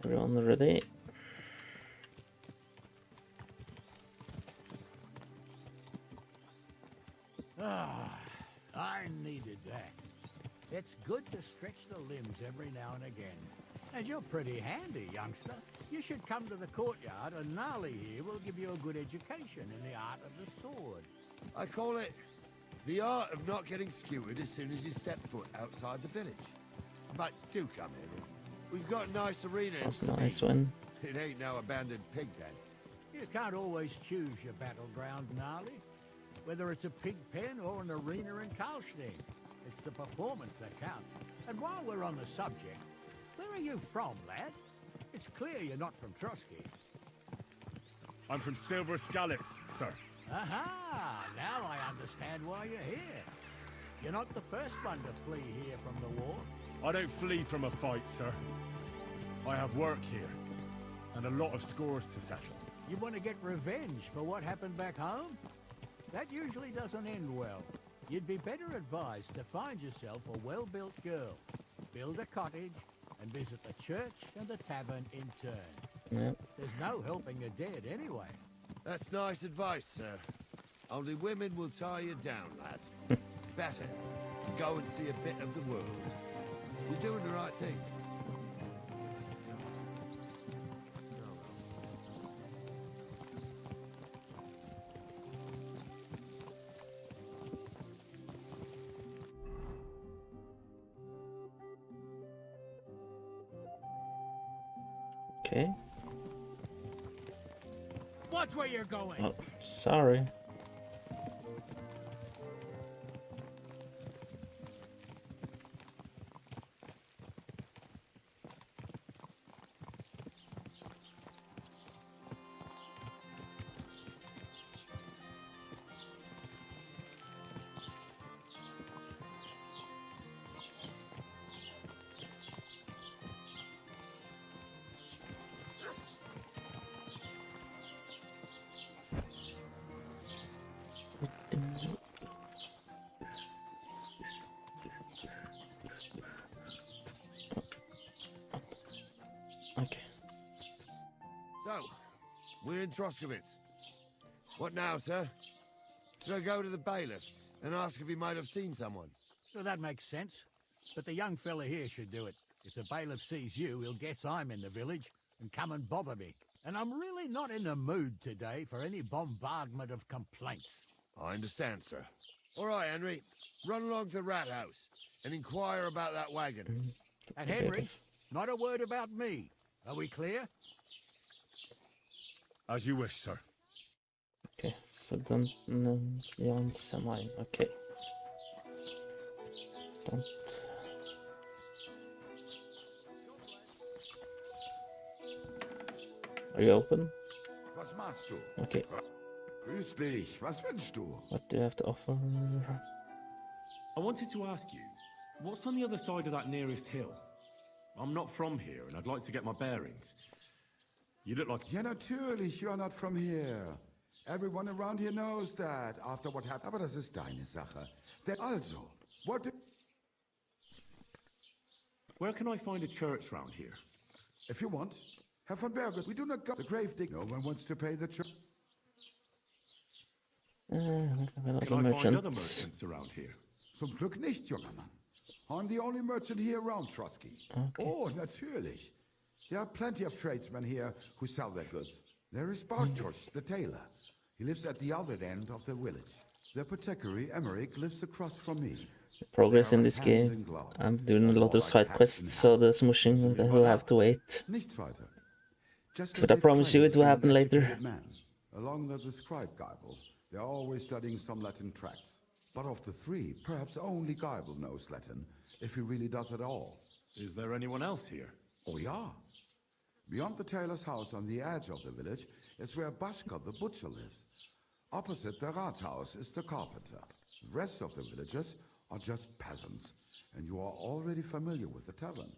Everyone ready? Ah, I needed that. It's good to stretch the limbs every now and again. And you're pretty handy, youngster. You should come to the courtyard, and Gnarly here will give you a good education in the art of the sword. I call it the art of not getting skewered as soon as you step foot outside the village. But do come in. We've got a nice arena. That's a nice one. It ain't no abandoned pig pen. You can't always choose your battleground, Gnarly. Whether it's a pig pen or an arena in Karlstein, it's the performance that counts. And while we're on the subject, where are you from, lad? It's clear you're not from Trotsky. I'm from Silver Scallops, sir. Aha! Now I understand why you're here. You're not the first one to flee here from the war. I don't flee from a fight, sir. I have work here, and a lot of scores to settle. You want to get revenge for what happened back home? That usually doesn't end well. You'd be better advised to find yourself a well-built girl, build a cottage, and visit the church and the tavern in turn. Yep. There's no helping the dead anyway. That's nice advice, sir. Only women will tie you down, lad. Better go and see a bit of the world. You're doing the right thing. Okay. Watch where you're going. Oh, sorry. Okay. So, we're in Troskowitz. What now, sir? Should I go to the bailiff and ask if he might have seen someone? So that makes sense. But the young fella here should do it. If the bailiff sees you, he'll guess I'm in the village and come and bother me. And I'm really not in the mood today for any bombardment of complaints. I understand, sir. All right, Henry. Run along to the rat house and inquire about that wagon. And Henry, not a word about me. Are we clear? As you wish, sir. Okay, so don't Lord Semine. Okay. Don't. Are you open? Was machst du? Okay. Grüß dich. Was wünschst du? What do you have to offer? I wanted to ask you, what's on the other side of that nearest hill? I'm not from here, and I'd like to get my bearings. You look like... Ja, natürlich. You're not from here. Everyone around here knows that. After what happened. Aber das ist deine Sache. Also, what do... Where can I find a church round here? If you want. Herr von Berget, we do not go... The grave dig. No one wants to pay the church. Can I find other merchants around here? Zum Glück nicht, junger Mann. I'm the only merchant here around Trotsky. Okay. Oh, natürlich. There are plenty of tradesmen here who sell their goods. There is Bartosz, the tailor. He lives at the other end of the village. The apothecary, Emmerich, lives across from me. Progress in this game. I'm doing a lot of side quests, so the smushing will have to wait. Nichts weiter. Just But I promise you it will happen later. man. Along with the scribe Geibel, they're always studying some Latin tracts. But of the three, perhaps only Geibel knows Latin, if he really does at all. Is there anyone else here? Oh yeah. Beyond the tailor's house on the edge of the village is where Bashka the butcher lives. Opposite the Rathaus is the carpenter. The rest of the villagers are just peasants, and you are already familiar with the tavern.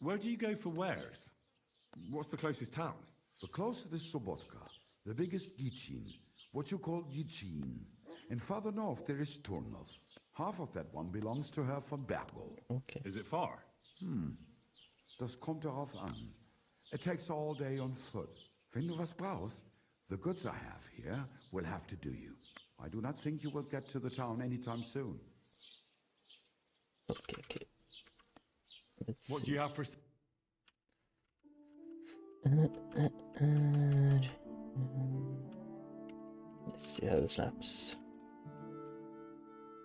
Where do you go for wares? What's the closest town? The closest is Sobotka, the biggest Gichin, what you call Gichin. And farther north there is Turnov. Half of that one belongs to Herr von Bergo. Okay. Is it far? Das kommt darauf an. It takes all day on foot. Wenn du was brauchst, the goods I have here will have to do you. I do not think you will get to the town anytime soon. Okay. Let's What see. do you have for... Let's see how this laps.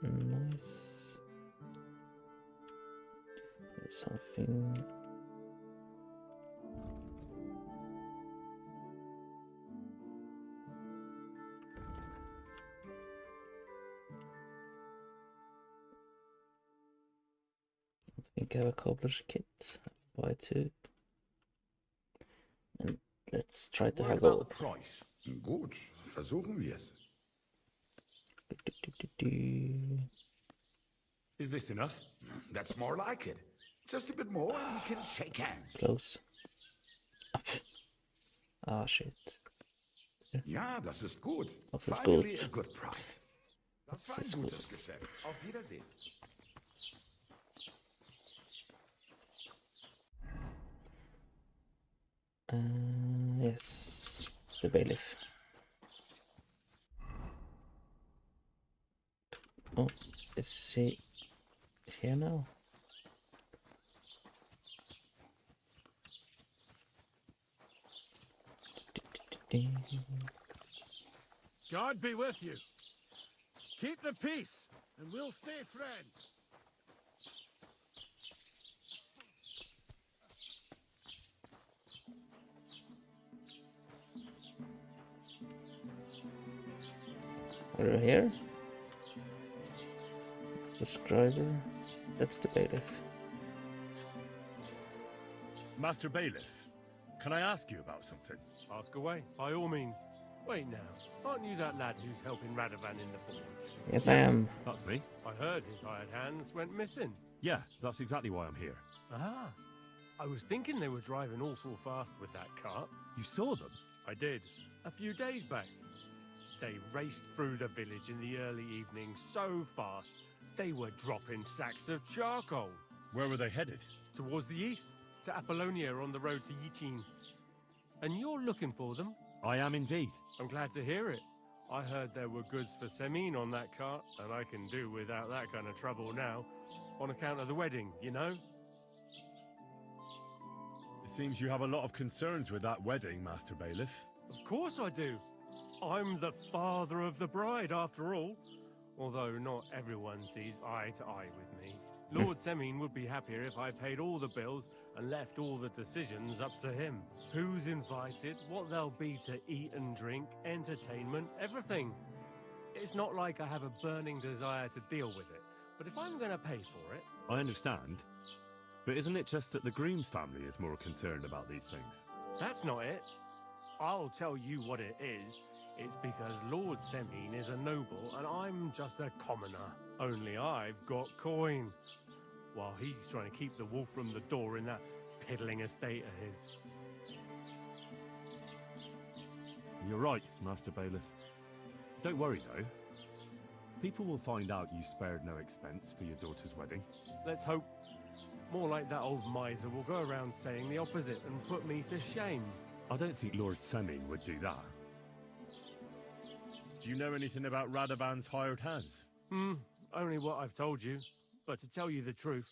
Nice. There's something. I think I have a cobbler's kit. Buy 2. And let's try to What have about gold. the price? Gut, versuchen wir es. Is this enough? That's more like it. Just a bit more and we can shake hands. Close. Ah, shit. Ja, das ist gut. Das ist Finally gut. a good price. Das war ist ein gutes Geschäft. Auf Wiedersehen. Yes, the bailiff. Oh, is he here now? God be with you. Keep the peace, and we'll stay friends. Are you here? The scriber. That's the bailiff. Master Bailiff, can I ask you about something? Ask away, by all means. Wait now, aren't you that lad who's helping Radovan in the forge? Yes, I am. That's me. I heard his hired hands went missing. Yeah, that's exactly why I'm here. Ah, I was thinking they were driving awful fast with that cart. You saw them? I did, a few days back. They raced through the village in the early evening so fast, they were dropping sacks of charcoal. Where were they headed? Towards the east, to Apollonia on the road to Yichin. And you're looking for them? I am indeed. I'm glad to hear it. I heard there were goods for Semine on that cart, and I can do without that kind of trouble now, on account of the wedding, you know? It seems you have a lot of concerns with that wedding, Master Bailiff. Of course I do. I'm the father of the bride, after all. Although not everyone sees eye to eye with me. Lord Semine would be happier if I paid all the bills and left all the decisions up to him. Who's invited, what there'll be to eat and drink, entertainment, everything. It's not like I have a burning desire to deal with it, but if I'm going to pay for it... I understand. But isn't it just that the groom's family is more concerned about these things? That's not it. I'll tell you what it is. It's because Lord Semine is a noble and I'm just a commoner. Only I've got coin. While he's trying to keep the wolf from the door in that piddling estate of his. You're right, Master Bailiff. Don't worry, though. People will find out you spared no expense for your daughter's wedding. Let's hope. More like that old miser will go around saying the opposite and put me to shame. I don't think Lord Semine would do that. Do you know anything about Radovan's hired hands? Only what I've told you. But to tell you the truth,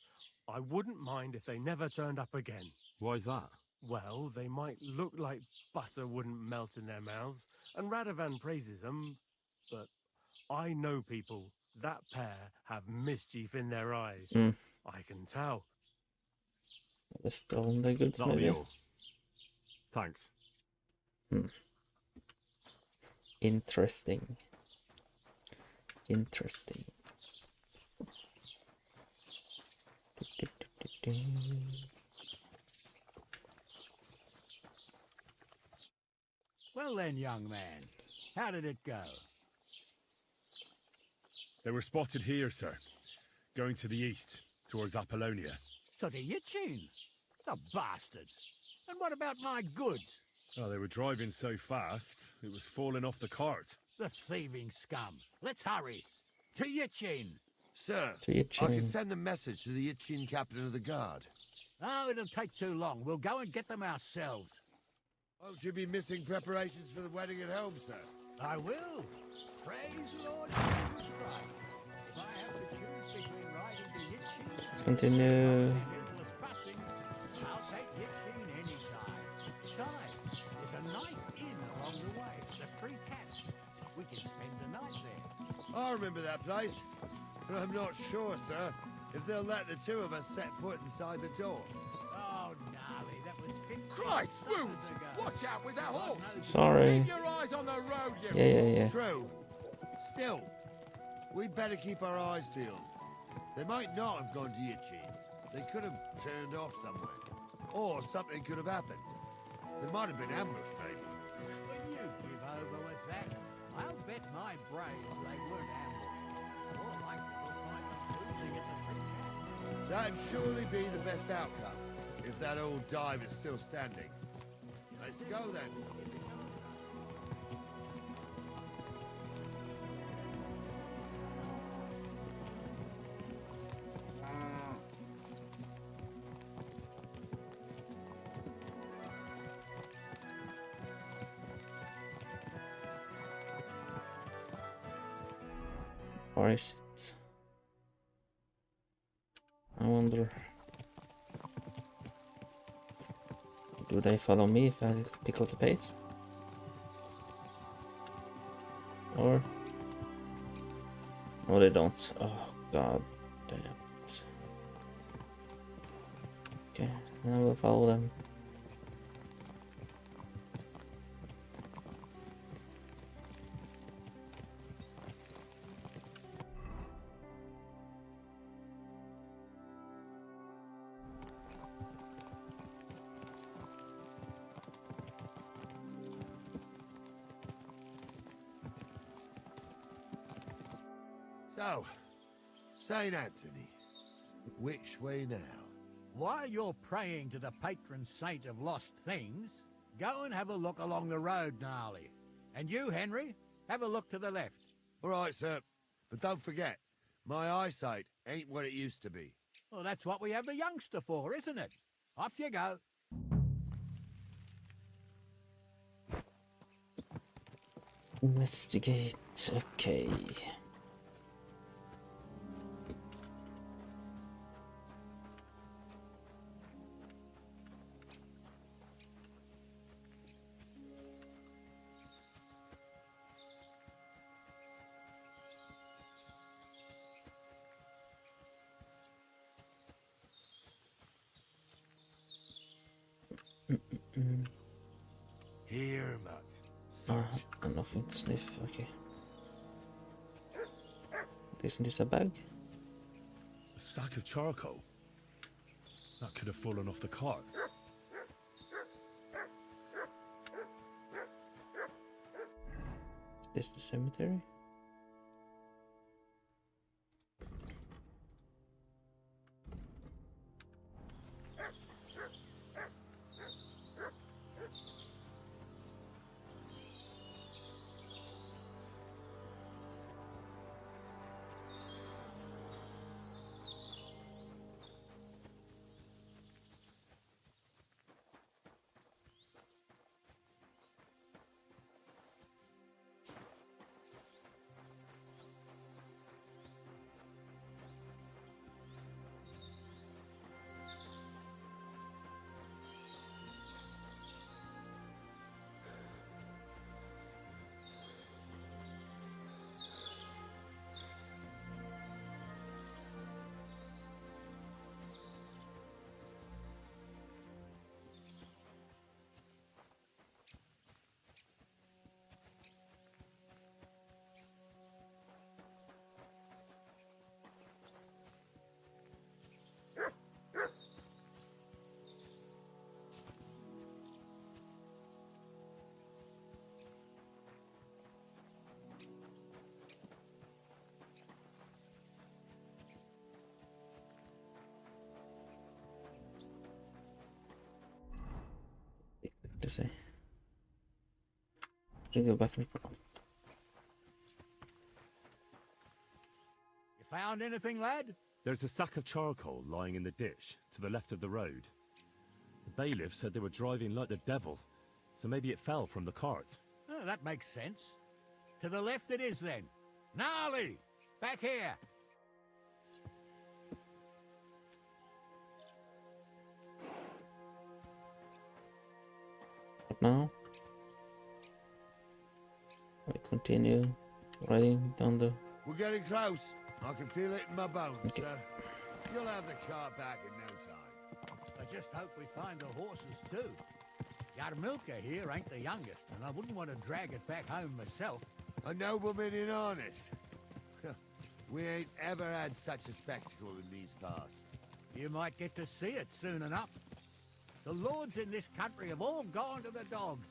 I wouldn't mind if they never turned up again. Why's that? Well, they might look like butter wouldn't melt in their mouths, and Radovan praises them, but I know people. That pair have mischief in their eyes. I can tell. They've stolen their goods, That'll be maybe? all. Thanks. Interesting. Interesting. Well then, young man, how did it go? They were spotted here, sir. Going to the east, towards Apollonia. So to Yichin? The bastards! And what about my goods? Oh, they were driving so fast, it was falling off the cart. The thieving scum. Let's hurry. To Yichin! Sir, To I Yichin. can send a message to the Yichin captain of the guard. Oh, it'll take too long. We'll go and get them ourselves. Won't you be missing preparations for the wedding at home, sir? I will. Praise Lord Jesus Christ. If I have to choose between riding to Yitchin Let's continue. and endless fussing, I'll take Yitchin any time. Besides, there's a nice inn along the way, the Three Cats. We can spend the night there. I remember that place, but I'm not sure, sir, if they'll let the two of us set foot inside the door. Oh, gnarly, that was 15 Christ, summers Wounds! ago. Watch out with that horse! Sorry. Keep your eyes on the road, you Yeah. True. Still, we'd better keep our eyes peeled. They might not have gone to Yitchin. They could have turned off somewhere. Or something could have happened. They might have been ambushed, maybe. When you give over with that, I'll bet my brains they weren't ambushed. More likely we'll find them cruising at the Three Cats. That'd surely be the best outcome, if that old dive is still standing. Let's go then. Or is it? I wonder. Do they follow me if I pick up the pace? Or? No, they don't. Oh, god damn it. Okay, then I will follow them. So, St. Anthony, which way now? While you're praying to the patron saint of lost things, go and have a look along the road, Gnarly. And you, Henry, have a look to the left. All right, sir. But don't forget, my eyesight ain't what it used to be. Well, that's what we have the youngster for, isn't it? Off you go. Investigate. Okay. Here, Matt. Search. Nothing to sniff. Okay. Isn't this a bag? A sack of charcoal. That could have fallen off the cart. Is this the cemetery? To say. Should go back and You found anything, lad? There's a sack of charcoal lying in the ditch to the left of the road. The bailiff said they were driving like the devil, so maybe it fell from the cart. Oh, that makes sense. To the left it is then. Gnarly! Back here! What now? I continue riding down the... We're getting close. I can feel it in my bones, Okay. sir. You'll have the car back in no time. I just hope we find the horses too. Our milker here ain't the youngest, and I wouldn't want to drag it back home myself. A nobleman in harness. We ain't ever had such a spectacle in these parts. You might get to see it soon enough. The lords in this country have all gone to the dogs.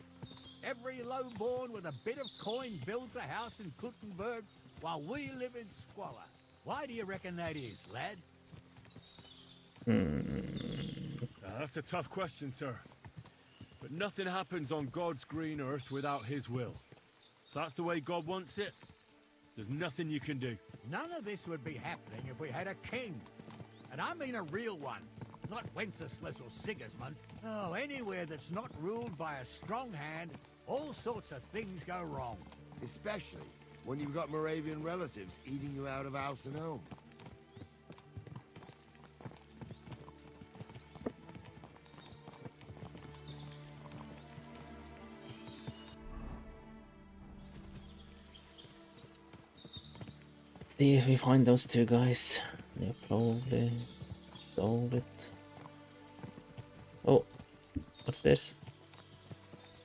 Every lowborn with a bit of coin builds a house in Kuttenberg while we live in squalor. Why do you reckon that is, lad? That's a tough question, sir. But nothing happens on God's green earth without his will. If that's the way God wants it, there's nothing you can do. None of this would be happening if we had a king. And I mean a real one. Not Wenceslas or Sigismund. Oh, anywhere that's not ruled by a strong hand, all sorts of things go wrong. Especially when you've got Moravian relatives eating you out of house and home. See if we find those two guys. They probably stole it. Oh, what's this?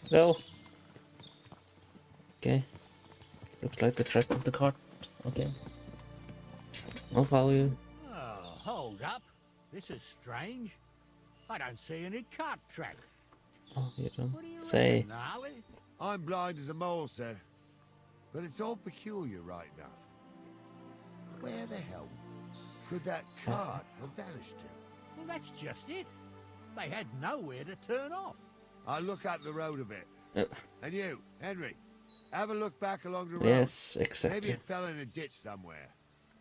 Go. Okay. Looks like the track of the cart. Okay. I'll follow you. Oh, hold up. This is strange. I don't see any cart tracks. Oh, you don't What do you say. reckon, Gnarly? I'm blind as a mole, sir. But it's all peculiar right enough. Where the hell could that cart have vanished to? Well, that's just it. They had nowhere to turn off. I'll look up the road a bit. And you, Henry, have a look back along the road. Yes, Maybe exactly. it fell in a ditch somewhere.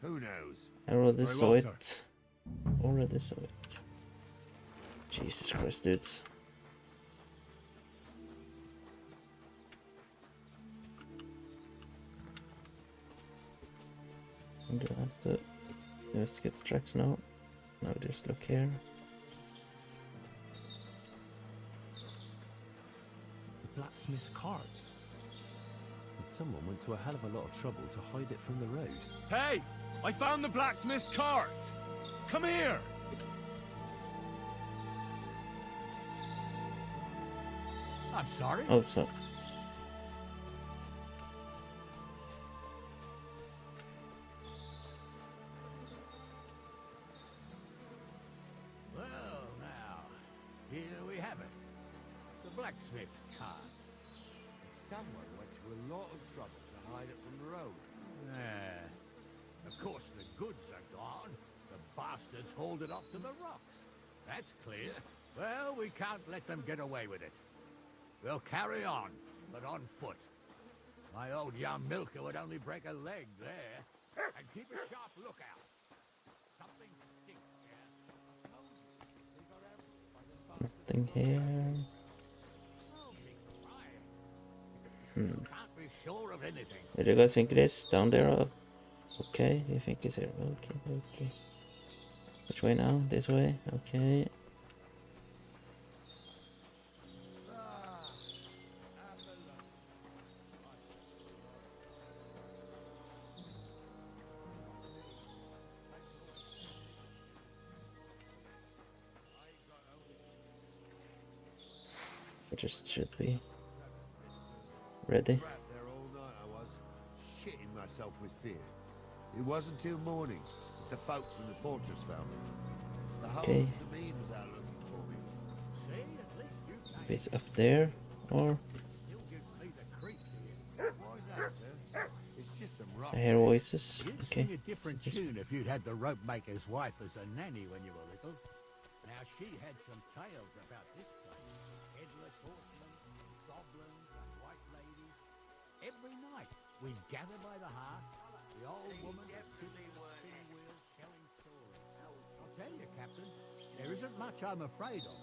Who knows? I already Very saw well, sir. it. Already saw it. Jesus Christ, dudes. Do I have to investigate the tracks now? No, just look here. The blacksmith's cart. And someone went to a hell of a lot of trouble to hide it from the road. Hey! I found the blacksmith's cart! Come here! I'm sorry. Oh, so Well, now, here we have it. The blacksmith's cart. Someone went to a lot of trouble to hide it from the road. Of course, the goods are gone. The bastards hauled it off to the rocks. That's clear. Well, we can't let them get away with it. We'll carry on, but on foot. My old young milker would only break a leg there. And keep a sharp lookout. Something stinks here. We got out by the bastards. nothing here. Oh, be quiet. Can't be sure of anything. Where do you guys think it is? Down there? Okay, you think it's here. Okay, okay. Which way now? This way? Okay. It just should be ready. Trapped there all night I was, shitting myself with fear. It wasn't till morning that the folk from the fortress found me. The whole Okay. Lord Semine was out looking for me. See, at least you know. If it's up there, or Still gives me the creeps here. Why's that, sir? It's just some rock. I hear voices. You'd Okay. sing a different tune if you'd had the rope maker's wife as a nanny when you were little. Now she had some tales about this place. Headless horsemen, goblins, and white ladies. Every night we'd gather by the hearth. The old woman would sit at the spinning wheel telling stories. tell you, Captain, there isn't much I'm afraid of.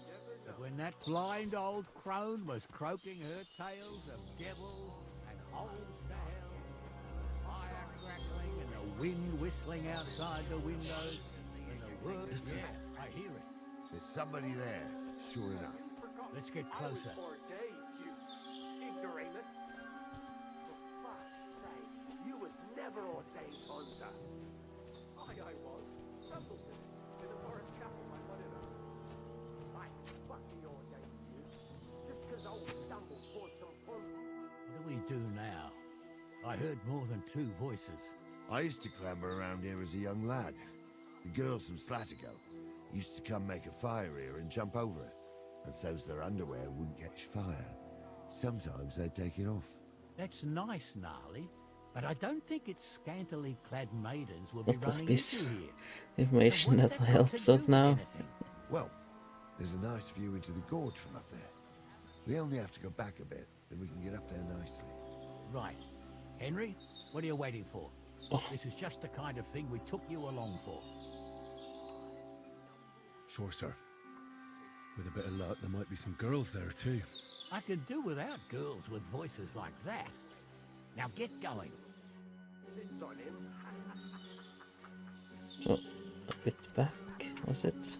But when that blind old crone was croaking her tales of devils and holes to hell, and the fire crackling and the wind whistling outside the windows, and the words, yeah, I hear it. There's somebody there, sure enough. Let's get closer. You was never ordained hunter. I was. Templeton, in the forest chapel, my whatever. I fucking ordained you. Just because old Stumble bought some fun. What do we do now? I heard more than two voices. I used to clamber around here as a young lad. The girls from Slattergo used to come make a fire here and jump over it. And so's their underwear wouldn't catch fire. Sometimes they'd take it off. That's nice, Gnarly, but I don't think it's scantily clad maidens will be What running is into here. information So that what's got to helps do us with now? anything? Well, there's a nice view into the gorge from up there. We only have to go back a bit, then we can get up there nicely. Right. Henry, what are you waiting for? Oh. This is just the kind of thing we took you along for. Sure, sir. With a bit of luck, there might be some girls there too. I could do without girls with voices like that. Now get going. It's on him. So, a bit back, was it?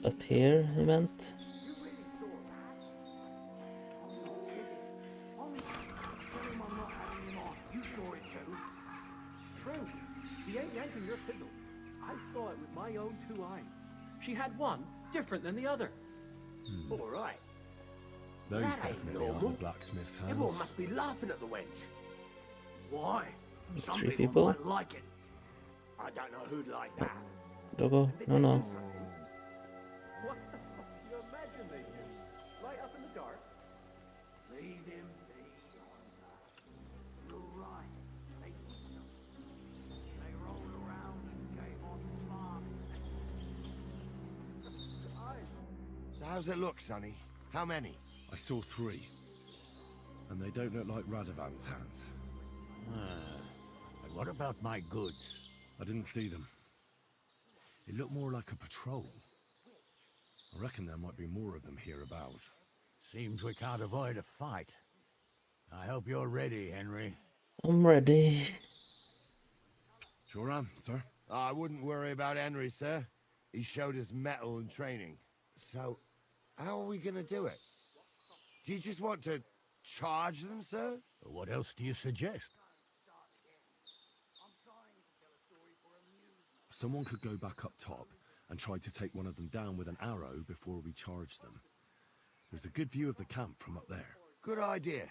Up here, he meant? You really thought that? You're kidding. Oh, tell him I'm not having him on. You saw it too. True. He ain't yanking your fiddle. I saw it with my own 2 eyes. She had one different than the other. All right. Those That ain't definitely normal. aren't the blacksmith's hands. Everyone must be laughing at the wench. Why? Some 3 people people? might like it. I don't know who'd like that. Doggo? No, no. What the fuck do you imagine they do? Right up in the dark? Leave him be, Hunter. You're right. They wouldn't have. They rolled around and gave on fire. So how's it look, Sonny? How many? I saw 3. And they don't look like Radovan's hands. But what about my goods? I didn't see them. It looked more like a patrol. I reckon there might be more of them hereabouts. Seems we can't avoid a fight. I hope you're ready, Henry. I'm ready. Sure am, sir. I wouldn't worry about Henry, sir. He showed us mettle and training. So, how are we gonna do it? Do you just want to charge them, sir? What else do you suggest? Someone could go back up top and try to take one of them down with an arrow before we charge them. There's a good view of the camp from up there. Good idea.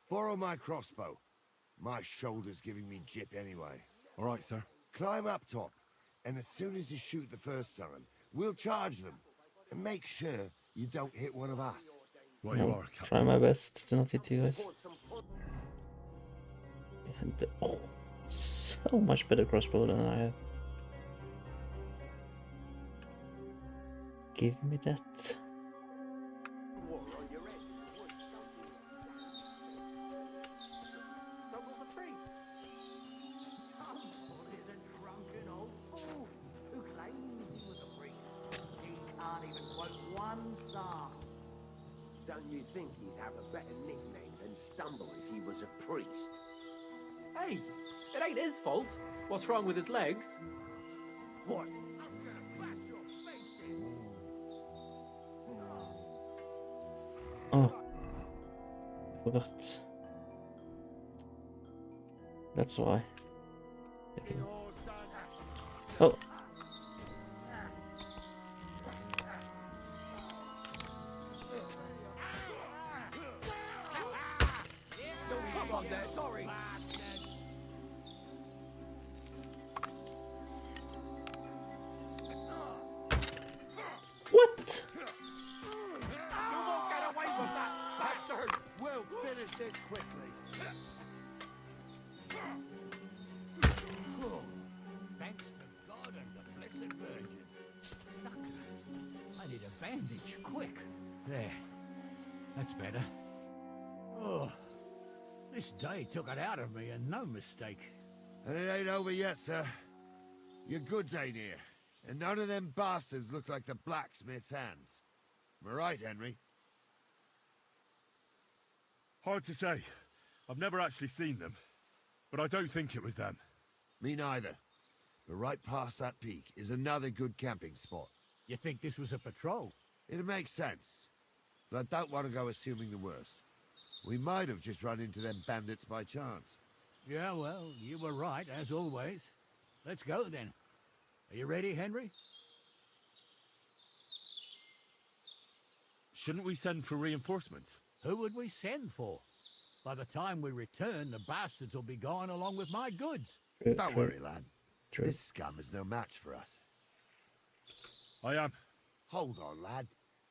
Borrow my crossbow. My shoulder's giving me jip anyway. All right, sir. Climb up top, and as soon as you shoot the first time, we'll charge them. And make sure you don't hit one of us. Right you I'll are, try Captain. my best to not hit you guys. And, oh, so much better crossbow than I have. Give me that. War on your head. Stumble's a priest. Stumble is a drunken old fool who claims he was a priest. He can't even quote one psalm. Don't you think he'd have a better nickname than Stumble if he was a priest? Hey, it ain't his fault. What's wrong with his legs? What? I'm gonna bash your face in. Oh, I forgot. That's why. Oh. Come on there, sorry. What? You won't get away with that, bastard! We'll finish this quickly. Thanks to God and the Blessed Virgin. Sucker. I need a bandage, quick. There. That's better. Oh, this day took it out of me, and no mistake. And it ain't over yet, sir. Your goods ain't here. And none of them bastards look like the blacksmith's hands. Am I right, Henry? Hard to say. I've never actually seen them. But I don't think it was them. Me neither. But right past that peak is another good camping spot. You think this was a patrol? It makes sense. But I don't want to go assuming the worst. We might have just run into them bandits by chance. Yeah, well, you were right, as always. Let's go, then. Are you ready, Henry? Shouldn't we send for reinforcements? Who would we send for? By the time we return, the bastards will be gone along with my goods. Don't worry, lad. This scum is no match for us. I am. Hold on, lad.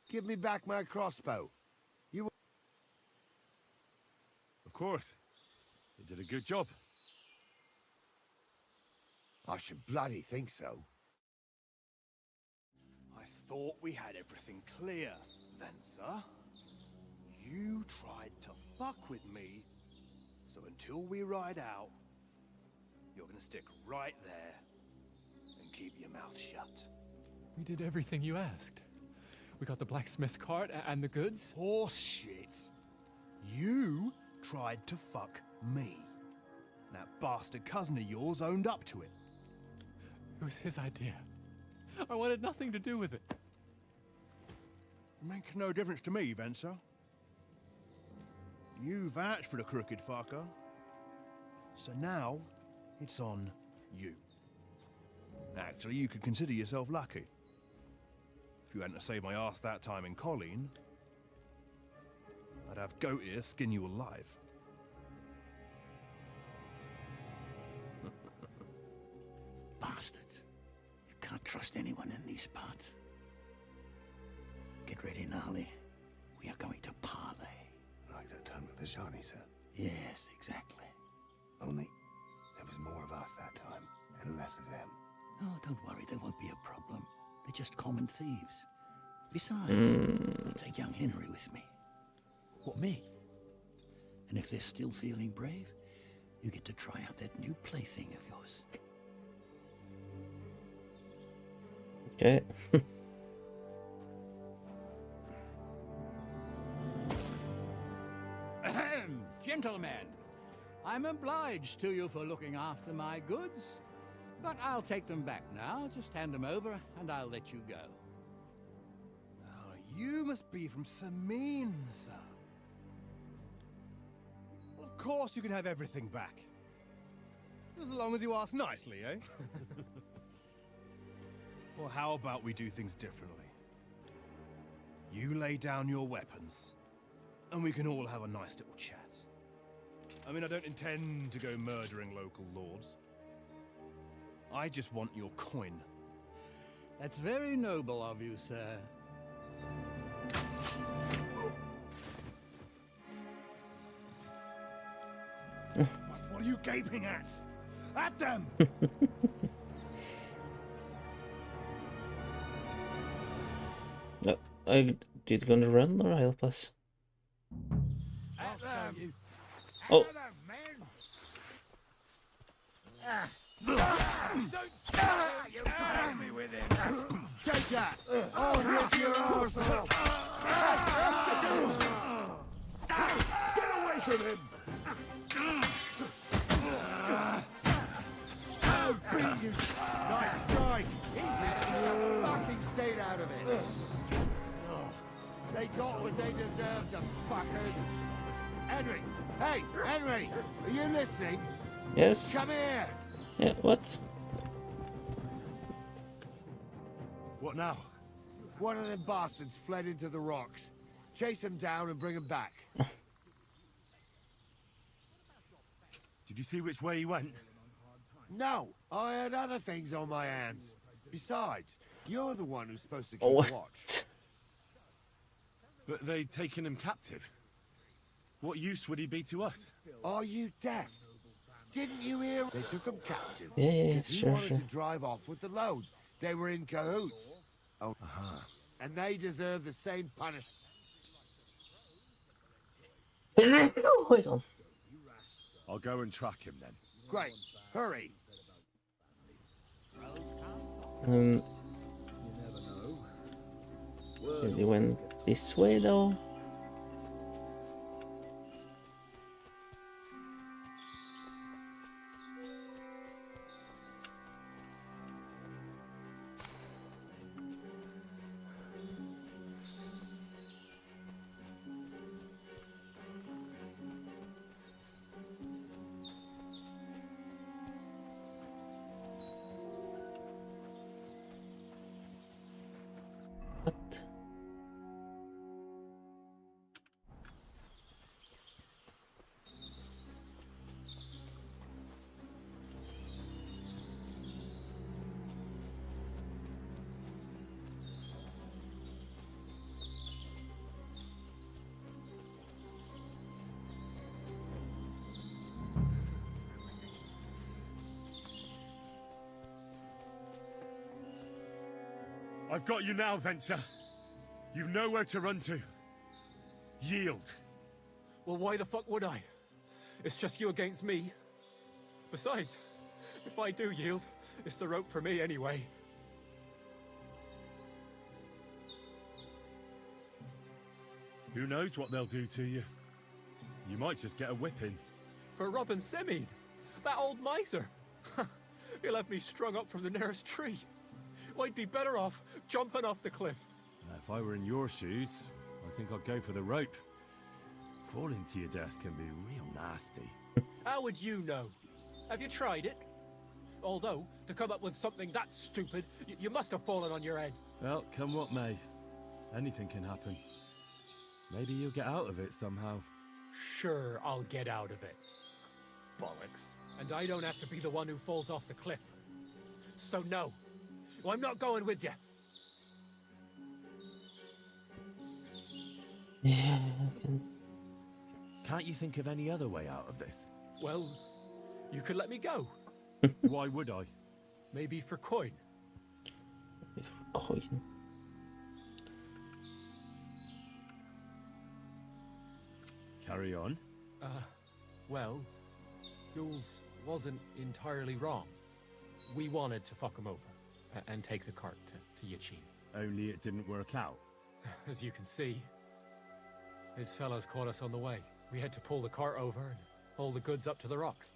Give me back my crossbow. Of course. You did a good job. I should bloody think so. I thought we had everything clear, Venser. You tried to fuck with me, so until we ride out, you're gonna stick right there and keep your mouth shut. We did everything you asked. We got the blacksmith cart and the goods. Horse shit. You tried to fuck me. That bastard cousin of yours owned up to it. It was his idea. I wanted nothing to do with it. Make no difference to me, Venser. You vouched for the crooked fucker. So now, it's on you. Actually, you could consider yourself lucky. If you hadn't saved my ass that time in Colleen, I'd have goat ear skin you alive. Bastards. You can't trust anyone in these parts. Get ready, Gnarly. We are going to parley. Like that time with the Shani, sir? Yes, exactly. Only there was more of us that time, and less of them. Oh, don't worry, there won't be a problem. They're just common thieves. Besides, I'll take young Henry with me. What, me? And if they're still feeling brave, you get to try out that new plaything of yours. Okay. Ahem, gentlemen, I'm obliged to you for looking after my goods, but I'll take them back now. Just hand them over, and I'll let you go. Oh, you must be from Semine, sir. Well, of course you can have everything back. As long as you ask nicely, eh? Well, how about we do things differently? You lay down your weapons, and we can all have a nice little chat. I mean, I don't intend to go murdering local lords. I just want your coin. That's very noble of you, sir. What are you gaping at? At them! No, I did gonna run or help us? I'll show you. Oh. Don't you scare me with it. Take that. Oh, rip your arsehole. Get away from him! I'll beat you. Nice strike. Fucking stayed out of it. They got what they deserved, the fuckers. Henry! Hey, Henry! Are you listening? Yes. Come here! Yeah, what? What now? One of them bastards fled into the rocks. Chase him down and bring him back. Did you see which way he went? No, I had other things on my hands. Besides, you're the one who's supposed to keep What? watch. But they'd taken him captive. What use would he be to us? Are you deaf? Didn't you hear? They took him captive. Yeah, because he sure, wanted sure. to drive off with the load. They were in cahoots. Oh, and they deserve the same punishment. Wait on. I'll go and track him then. Great, hurry. They went this way though. What? I've got you now, Venser. You've nowhere to run to. Yield. Well, why the fuck would I? It's just you against me. Besides, if I do yield, it's the rope for me anyway. Who knows what they'll do to you? You might just get a whipping. For robbing Semine, that old miser. He left me strung up from the nearest tree. I'd be better off jumping off the cliff. If I were in your shoes, I think I'd go for the rope. Falling to your death can be real nasty. How would you know? Have you tried it? Although, to come up with something that stupid, you must have fallen on your head. Well, come what may. Anything can happen. Maybe you'll get out of it somehow. Sure, I'll get out of it. Bollocks. And I don't have to be the one who falls off the cliff. So no, I'm not going with you. Yeah. Can't you think of any other way out of this? Well, you could let me go. Why would I? Maybe for coin. Maybe for coin. Carry on. Well, Jules wasn't entirely wrong. We wanted to fuck him over and take the cart to Yichin. Only it didn't work out. As you can see, his fellows caught us on the way. We had to pull the cart over and haul the goods up to the rocks.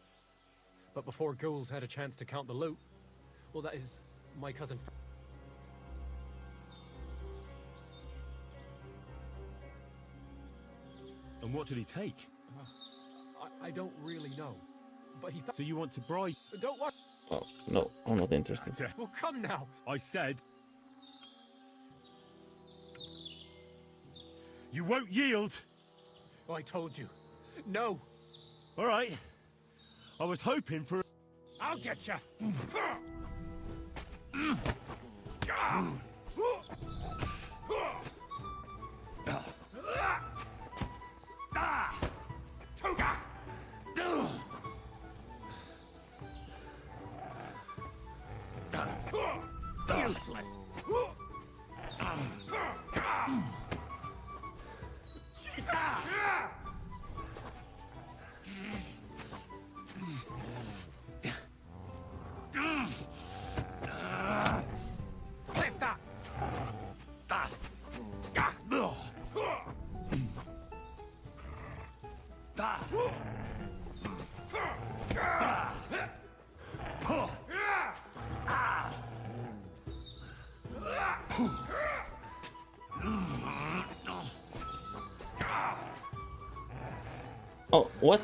But before ghouls had a chance to count the loot, well, that is my cousin. And what did he take? I don't really know, but he. So you want to bribe? Don't worry. Oh, no, I'm not interested. Well, come now. I said... You won't yield! Oh, I told you. No. All right. I was hoping for... I'll get you. Toga! Useless. Oh, what?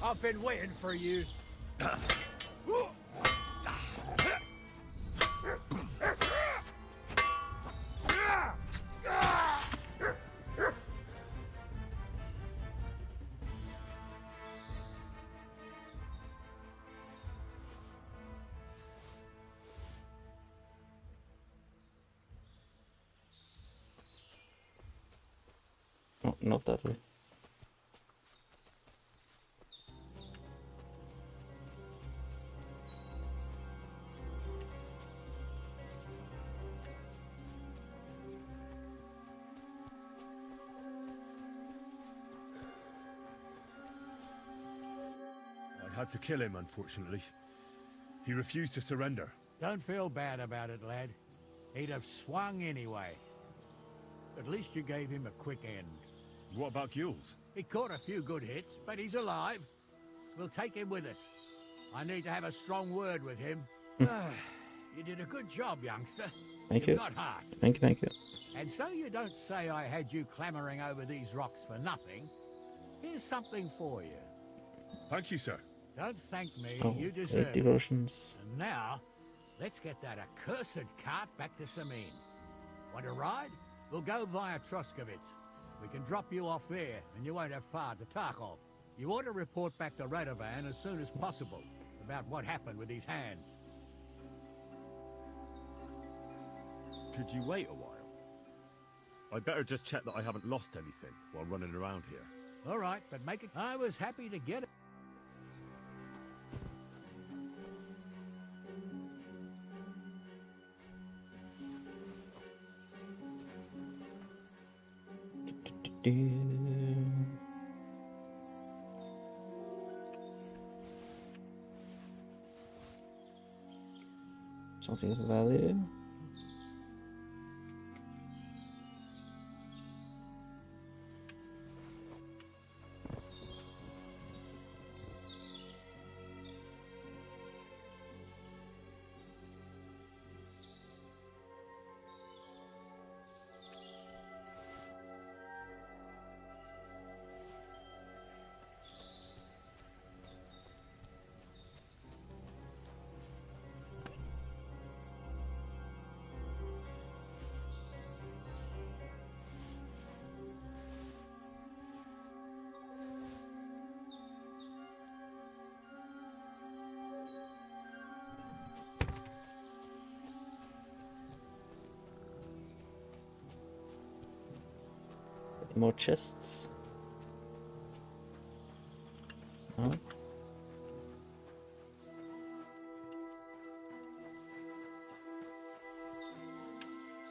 I've been waiting for you. Oh, not that way. I had to kill him, unfortunately. He refused to surrender. Don't feel bad about it, lad. He'd have swung anyway. At least you gave him a quick end. What about Gules? He caught a few good hits, but he's alive. We'll take him with us. I need to have a strong word with him. You did a good job, youngster. Thank You've you. got heart. Thank you. And so you don't say I had you clambering over these rocks for nothing. Here's something for you. Thank you, sir. Don't thank me, Oh, you 8 deserve it. devotions. And now, let's get that accursed cart back to Semine. Want to ride? We'll go via Troskovitz. We can drop you off there, and you won't have far to Tarkov. You ought to report back to Radovan as soon as possible about what happened with these hands. Could you wait a while? I'd better just check that I haven't lost anything while running around here. All right, but make it... I was happy to get it. Something of value. More chests. Huh?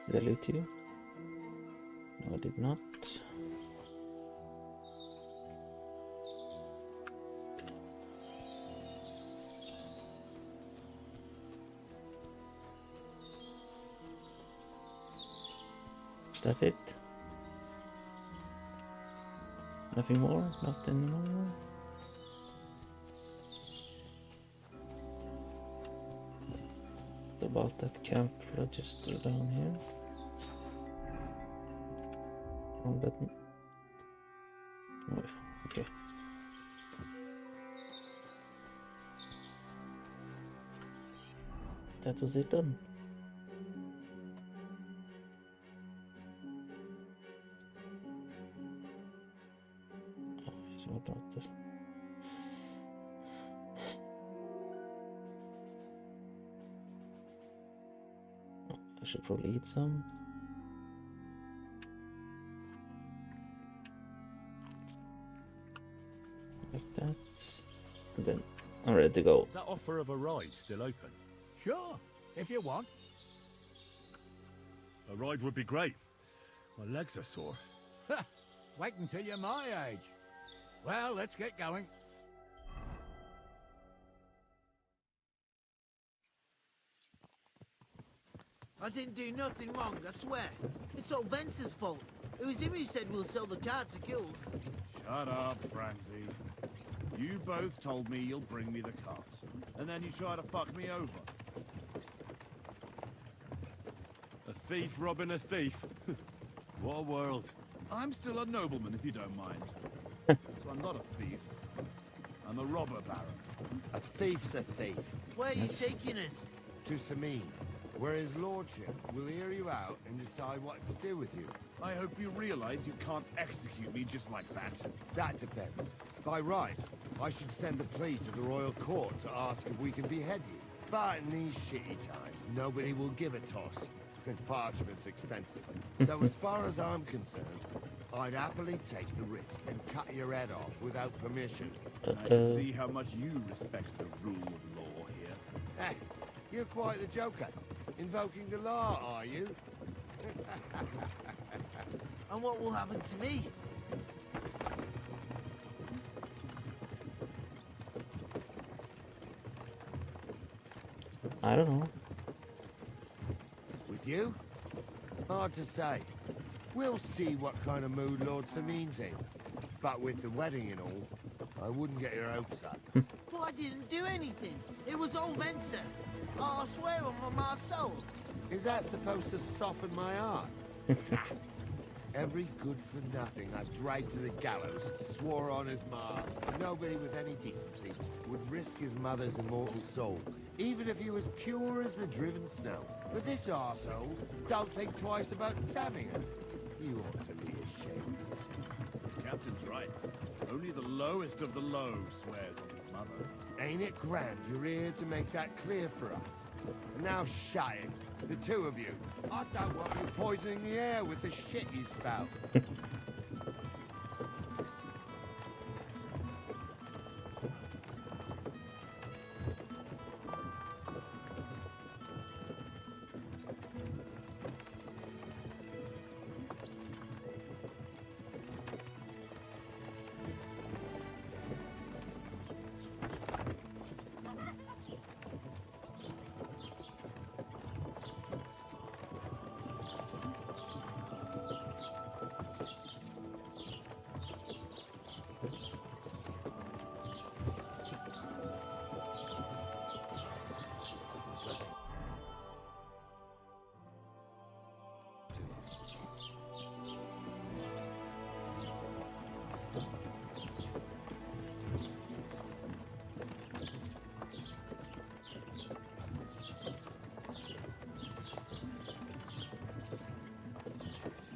Did I loot you? No, I did not. Is that it? Nothing more? Nothing more? About that camp register down here. Wrong button. Oh, okay. That was it done. I should probably eat some. Like that. And then I'm ready to go. Is that offer of a ride still open? Sure, if you want. A ride would be great. My legs are sore. Wait until you're my age. Well, let's get going. I didn't do nothing wrong, I swear. It's all Vence's fault. It was him who said we'll sell the car to Gules. Shut up, Francie. You both told me you'll bring me the cart, and then you try to fuck me over. A thief robbing a thief. What a world. I'm still a nobleman, if you don't mind. So I'm not a thief. I'm a robber baron. A thief's a thief. Where are you taking us? To Semine, where his lordship will hear you out and decide what to do with you. I hope you realize you can't execute me just like that. That depends. By right, I should send a plea to the royal court to ask if we can behead you. But in these shitty times, nobody will give a toss. Parchment's expensive. So as far as I'm concerned, I'd happily take the risk and cut your head off without permission. I can see how much you respect the rule of law here. Hey, you're quite the joker. Invoking the law, are you? And what will happen to me? I don't know. With you? Hard to say. We'll see what kind of mood Lord Semine's in. But with the wedding and all, I wouldn't get your hopes up. But I didn't do anything. It was all Venser. I swear on my ma's soul. Is that supposed to soften my heart? Every good-for-nothing I've dragged to the gallows swore on his ma. Nobody with any decency would risk his mother's immortal soul, even if he was pure as the driven snow. But this arsehole don't think twice about damning her. You ought to be ashamed. The captain's right. Only the lowest of the low swears on his mother. Ain't it grand you're here to make that clear for us? And now shut it, the two of you. I don't want you poisoning the air with the shit you spout.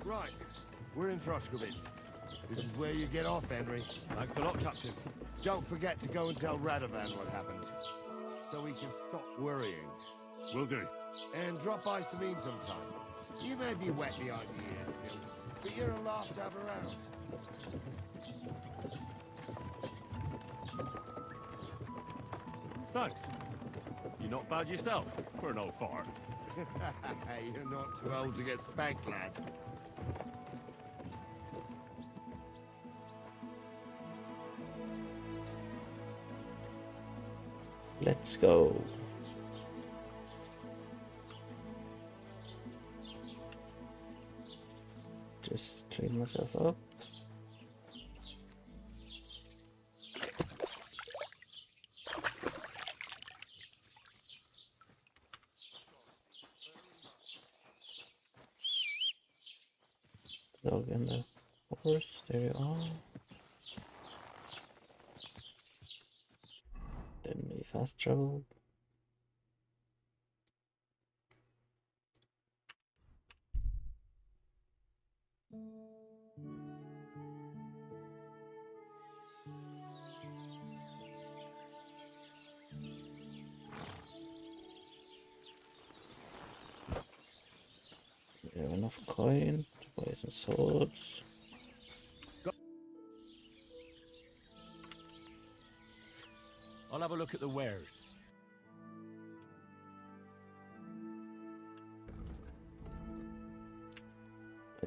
Right, we're in Troskovitz. This is where you get off, Henry. Thanks a lot, Captain. Don't forget to go and tell Radovan what happened, so he can stop worrying. Will do. And drop by Semine sometime. You may be wet behind the ears still, but you're a laugh to have around. Thanks. You're not bad yourself for an old fart. You're not too old to get spanked, lad. Let's go. Just clean myself up. Dog and the horse, there you are. Then we fast travel. We have enough coin to buy some swords. I'll have a look at the wares.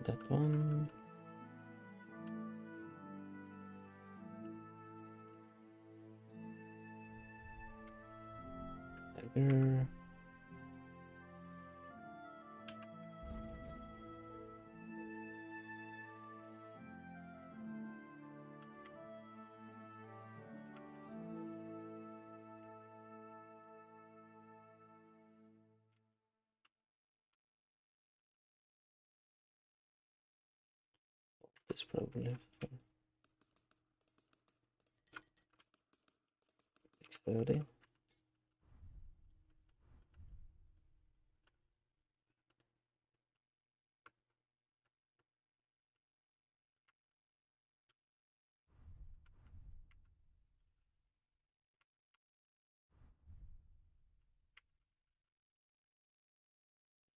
That one. Dagger. This probably exploding.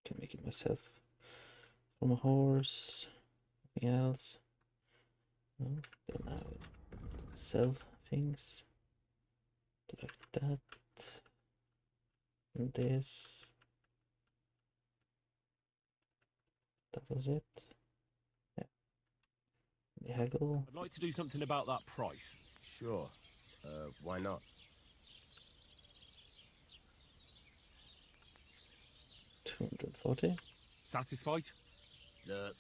Can make it myself from a horse. Anything else? No, then I will sell things like that. And this. That was it. Yeah. The haggle. I'd like to do something about that price. Sure. Why not? 240. Satisfied? Look,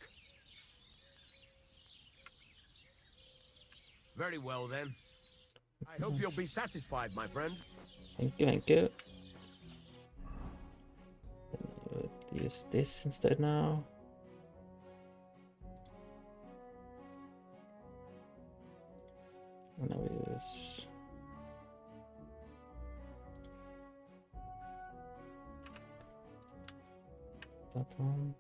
Very well, then. I hope you'll be satisfied, my friend. Thank you, thank you. Use this instead now. And now we use that one.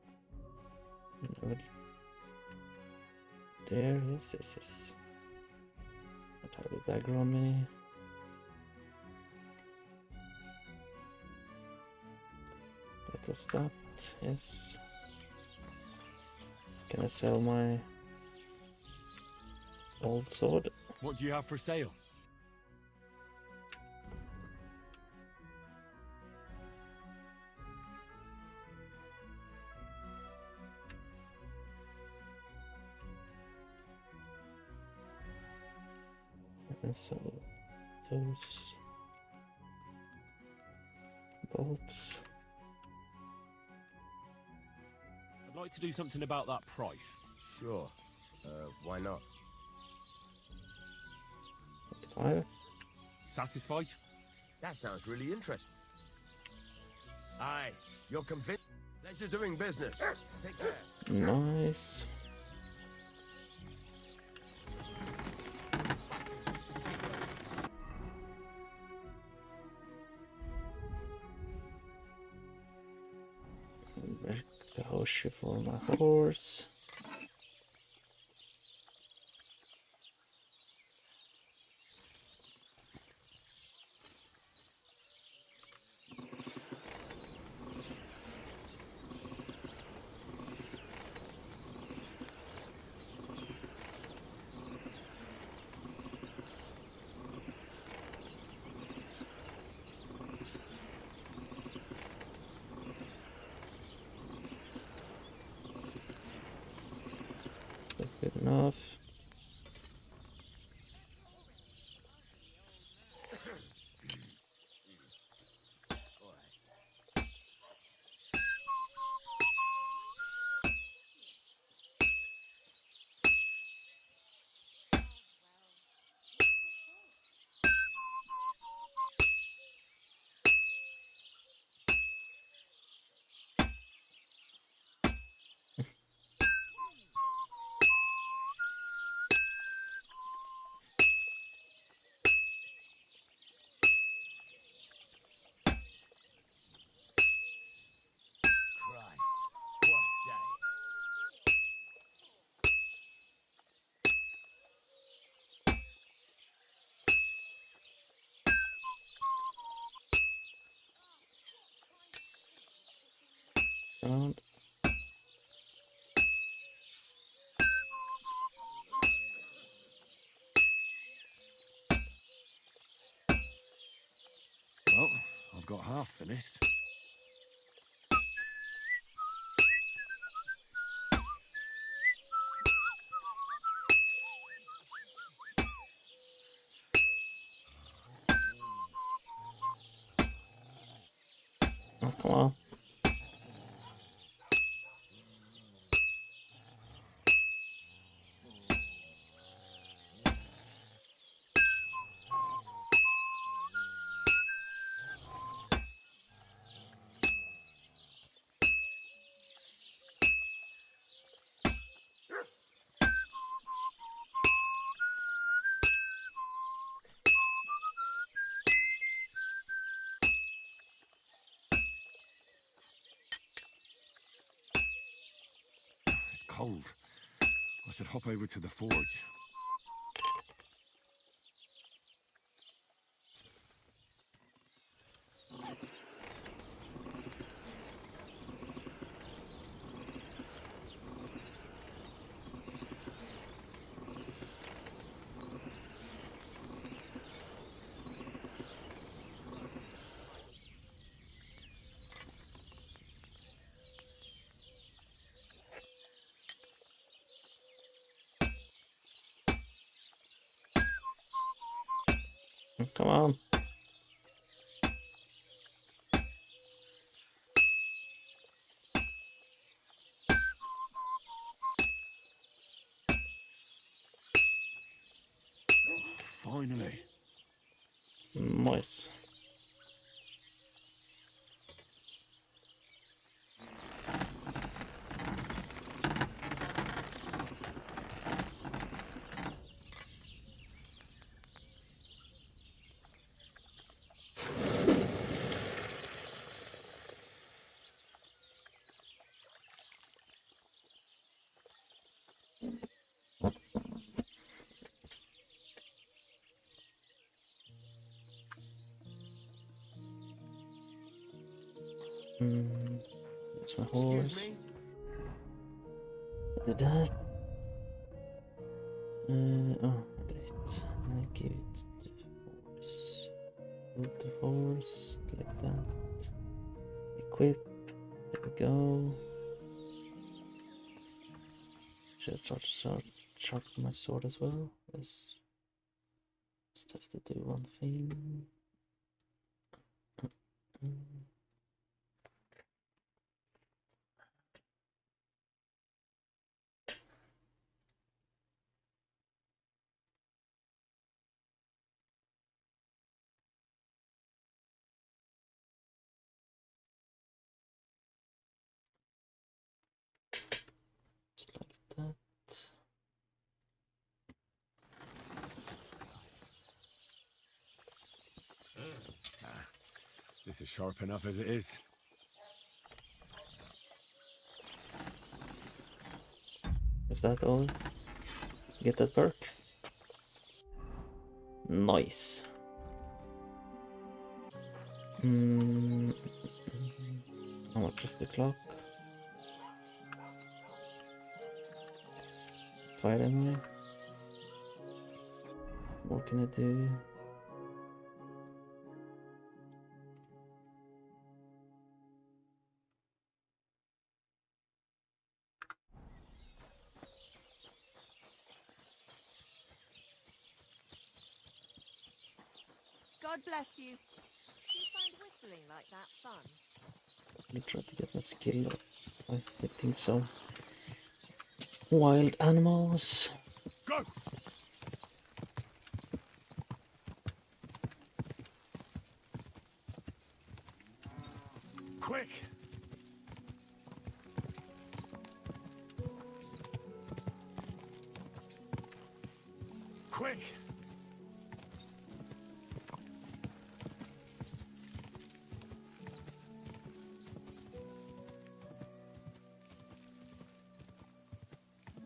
There, yes. What have the dagger on me? That was stopped, yes. Can I sell my old sword? What do you have for sale? And so those bolts. I'd like to do something about that price. Sure. Why not? 25. Satisfied? That sounds really interesting. Aye, you're convinced. Pleasure doing business. Take care. Nice. Break the horseshoe for my horse. Good enough. Around. Well, I've got half finished. Oh, come on. It's cold. I should hop over to the forge. Come on. Finally. Nice. That's my horse. That. Oh, wait. I give it the horse. Move the horse like that. Equip. There we go. Should start sharpen my sword as well. Let's just have to do one thing. Just like that. This is sharp enough as it is. Is that all? Get that perk? Nice. How much is the clock? Tired am I? What can I do? God bless you. Do you find whistling like that fun? Let me try to get my skill up by hitting some wild animals. Go! Quick! Quick!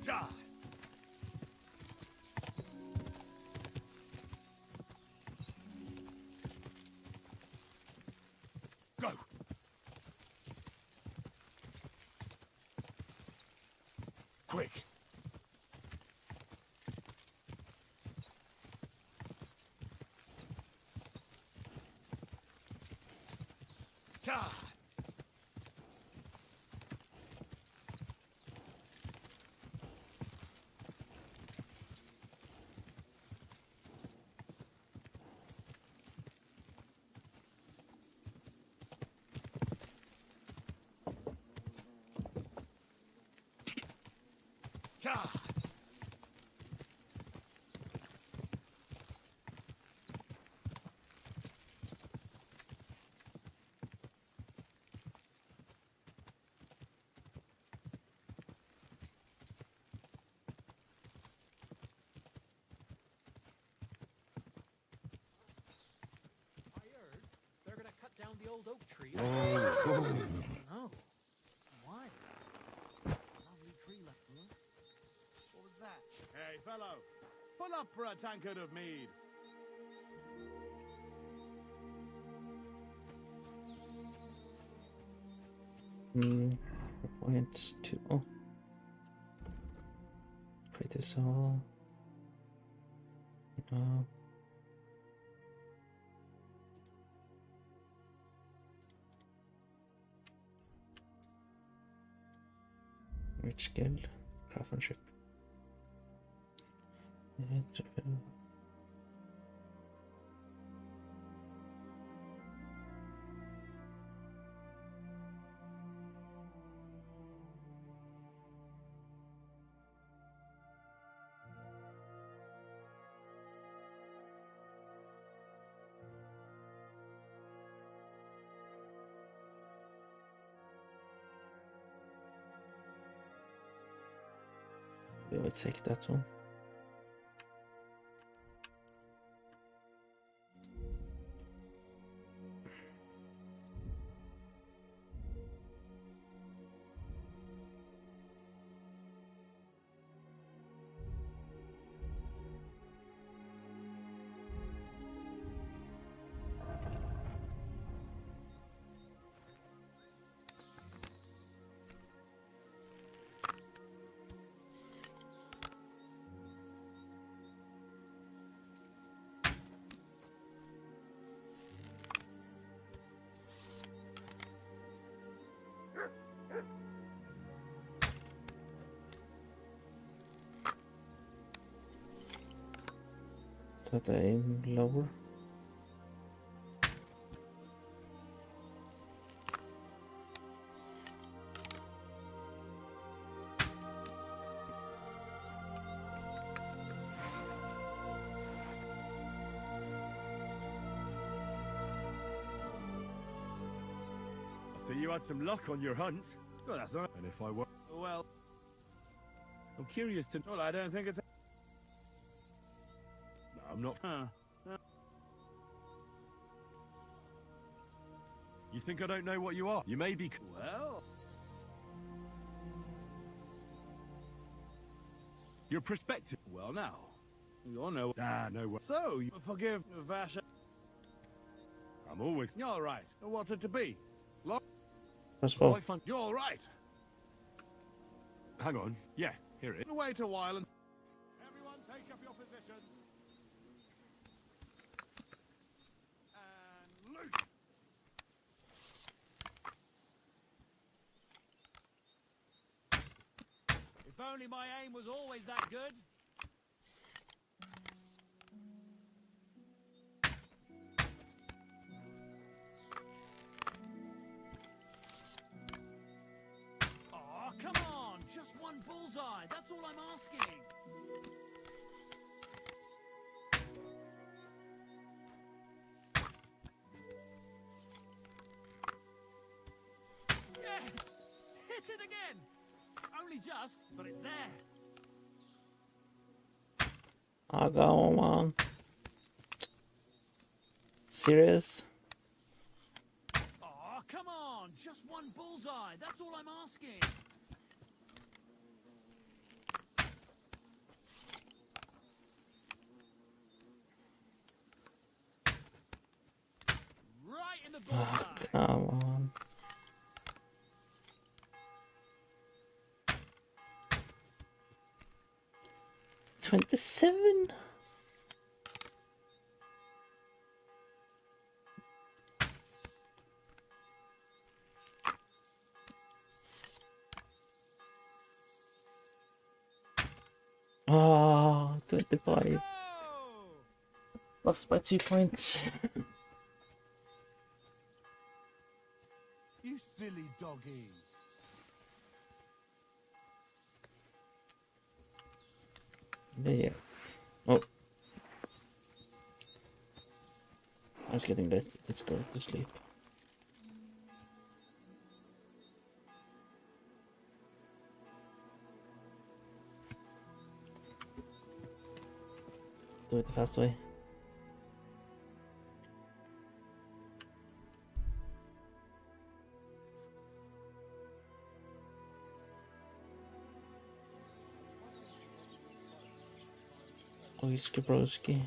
Ja! Go! Quick! Ja! Ja! They're gonna cut down the old oak tree. Oh. Why? Lovely tree left alone. What was that? Hey, fellow, pull up for a tankard of mead. Points to create this all. No. Which skill? Craftsmanship. We will take that one. That aim lower. I see you had some luck on your hunt. Well, that's not. And if I were... Well, I'm curious to... well, I don't think it's... No, I'm not... Huh. You think I don't know what you are? You may be... Well... Your perspective... Well, now. You're no... Ah, no way. So, you forgive Vasha... I'm always... You're right. What's it to be? As well. Quite fun. You're right. Hang on. Yeah, here it is. Wait a while and... Everyone take up your positions. And loot! If only my aim was always that good. Oh, come on! Just one bullseye, that's all I'm asking. Yes! Hit it again! Only just, but it's there. Oh, go on. Serious? Oh, come on! Just one bullseye, that's all I'm asking. Right in the bullseye. Oh, come on. $27? Oh, 25. Lost by 2 points. You silly doggy. There. Oh. I was getting late. Let's go to sleep. Let's do it the fast way. Oiski broski.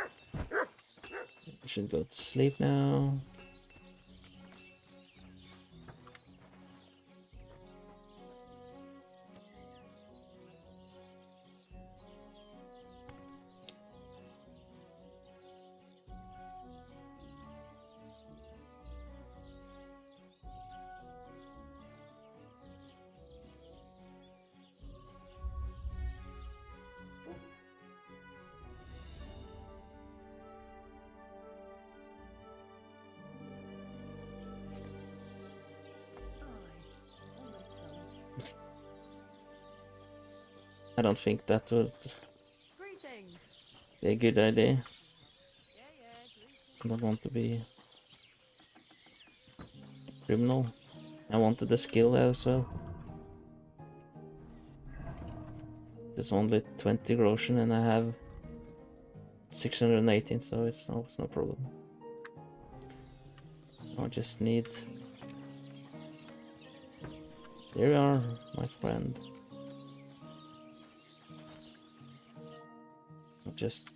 I should go to sleep now. I don't think that would Greetings. be a good idea. I don't want to be criminal. I wanted the skill there as well. there's only 20 groschen and I have 618, so it's no problem. I just need... There you are, my friend. I'll just...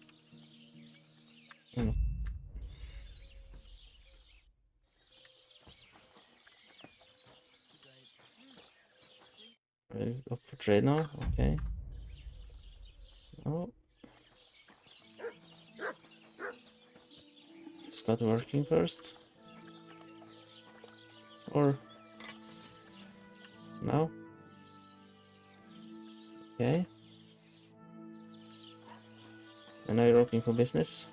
Up for trade now? Okay. Oh. Start working first. Or... now? Okay. And now you're opening for business.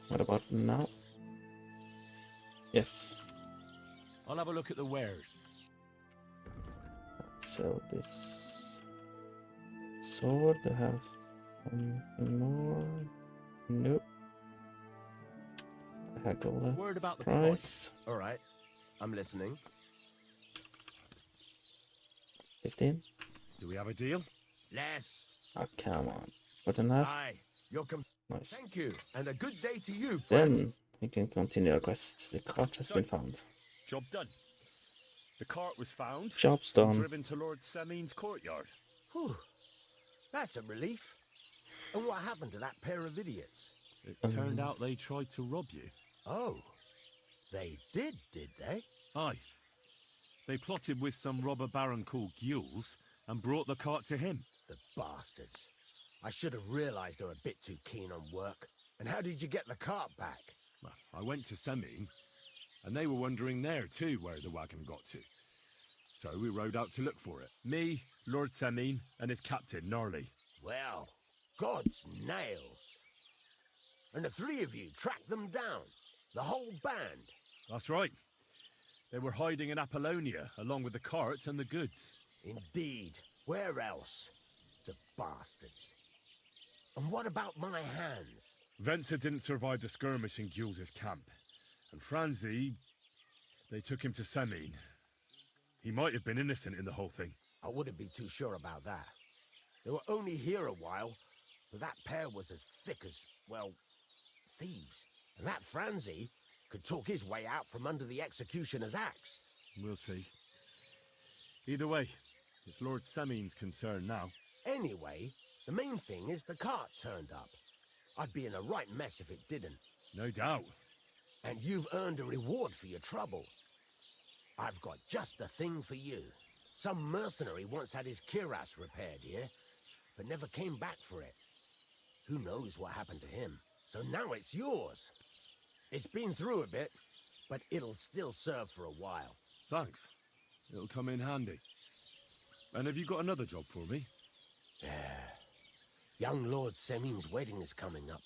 What about now? Yes. I'll have a look at the wares. Sell this sword. I have something more. Nope. I had all that Word about the price. All right, I'm listening. 15. Do we have a deal? Less. Oh, come on. What enough? Aye, you're Nice. Thank you, and a good day to you, friend. Then we can continue our quest. The cart has been found. Job done. The cart was found. Job's and done. Driven to Lord Semine's courtyard. Whew. That's a relief. And what happened to that pair of idiots? It turned out they tried to rob you. Oh, they did they? Aye. They plotted with some robber baron called Gules and brought the cart to him. The bastards. I should have realized they were a bit too keen on work. And how did you get the cart back? Well, I went to Semine, and they were wondering there too where the wagon got to. So we rode out to look for it. Me, Lord Semine, and his captain, Gnarly. Well, God's nails. And the three of you tracked them down. The whole band. That's right. They were hiding in Apollonia, along with the carts and the goods. Indeed. Where else? The bastards. And what about my hands? Venser didn't survive the skirmish in Gules' camp. And Franzi, they took him to Semine. He might have been innocent in the whole thing. I wouldn't be too sure about that. They were only here a while, but that pair was as thick as, well, thieves. And that Franzi could talk his way out from under the executioner's axe. We'll see. Either way, it's Lord Semine's concern now. Anyway, the main thing is the cart turned up. I'd be in a right mess if it didn't. No doubt. And you've earned a reward for your trouble. I've got just the thing for you. Some mercenary once had his cuirass repaired here, but never came back for it. Who knows what happened to him? So now it's yours. It's been through a bit, but it'll still serve for a while. Thanks. It'll come in handy. And have you got another job for me? Young Lord Semine's wedding is coming up,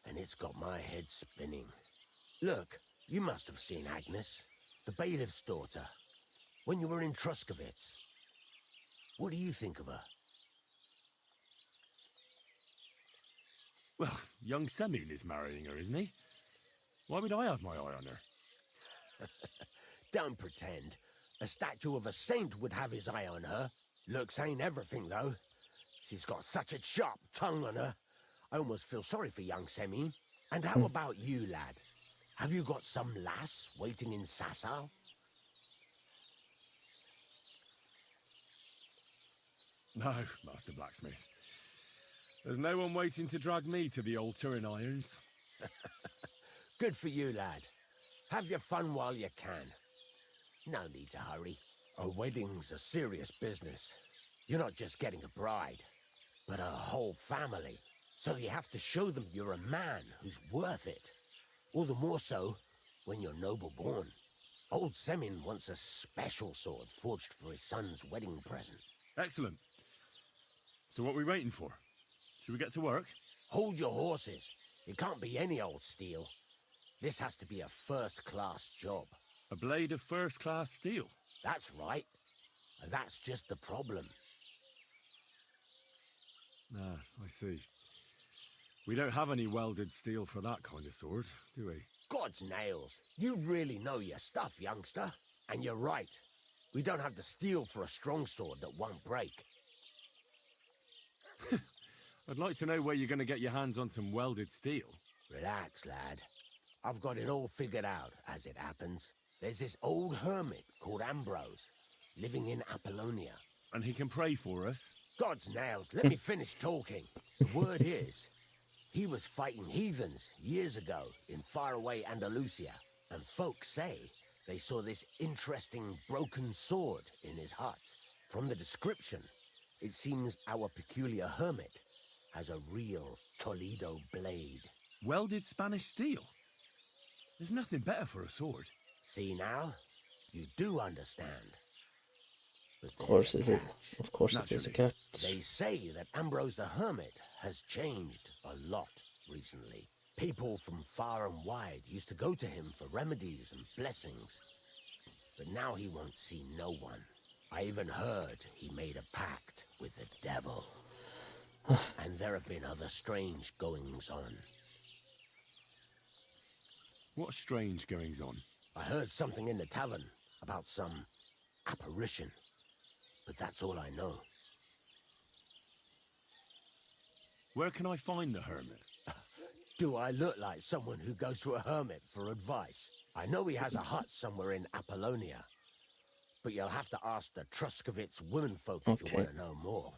and it's got my head spinning. Look, you must have seen Agnes, the bailiff's daughter, when you were in Truscovitz. What do you think of her? Well, young Semine is marrying her, isn't he? Why would I have my eye on her? Don't pretend. A statue of a saint would have his eye on her. Looks ain't everything, though. She's got such a sharp tongue on her. I almost feel sorry for young Semine. And how about you, lad? Have you got some lass waiting in Sasau? No, Master Blacksmith. There's no one waiting to drag me to the altar in irons. Good for you, lad. Have your fun while you can. No need to hurry. A wedding's a serious business. You're not just getting a bride, but a whole family. So you have to show them you're a man who's worth it. All the more so when you're noble-born. Old Semine wants a special sword forged for his son's wedding present. Excellent. So what are we waiting for? Should we get to work? Hold your horses. It can't be any old steel. This has to be a first-class job. A blade of first-class steel? That's right. And that's just the problem. Ah, I see. We don't have any welded steel for that kind of sword, do we? God's nails. You really know your stuff, youngster. And you're right. We don't have to steal for a strong sword that won't break. I'd like to know where you're going to get your hands on some welded steel. Relax, lad. I've got it all figured out, as it happens. There's this old hermit called Ambrose, living in Apollonia. And he can pray for us? God's nails, let me finish talking. The word is, he was fighting heathens years ago in faraway Andalusia, and folks say they saw this interesting broken sword in his hut. From the description, it seems our peculiar hermit has a real Toledo blade. Welded Spanish steel? There's nothing better for a sword. See now? You do understand. Of course, it is a cat. They say that Ambrose the Hermit has changed a lot recently. People from far and wide used to go to him for remedies and blessings. But now he won't see no one. I even heard he made a pact with the devil. And there have been other strange goings-on. What strange goings-on? I heard something in the tavern about some apparition. But that's all I know. Where can I find the hermit? Do I look like someone who goes to a hermit for advice? I know he has a hut somewhere in Apollonia. But you'll have to ask the Truscovitz womenfolk if you want to know more.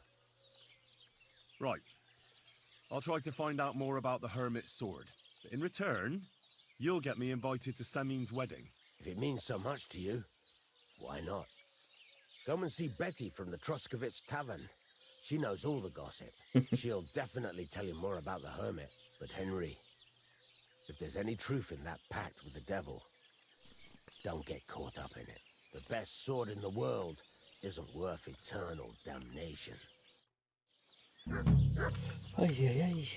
Right. I'll try to find out more about the hermit's sword. But in return, you'll get me invited to Semine's wedding. If it means so much to you, why not? Come and see Betty from the Truscovitz Tavern. She knows all the gossip. She'll definitely tell you more about the hermit. But Henry, if there's any truth in that pact with the devil, don't get caught up in it. The best sword in the world isn't worth eternal damnation. Ay, ay, ay.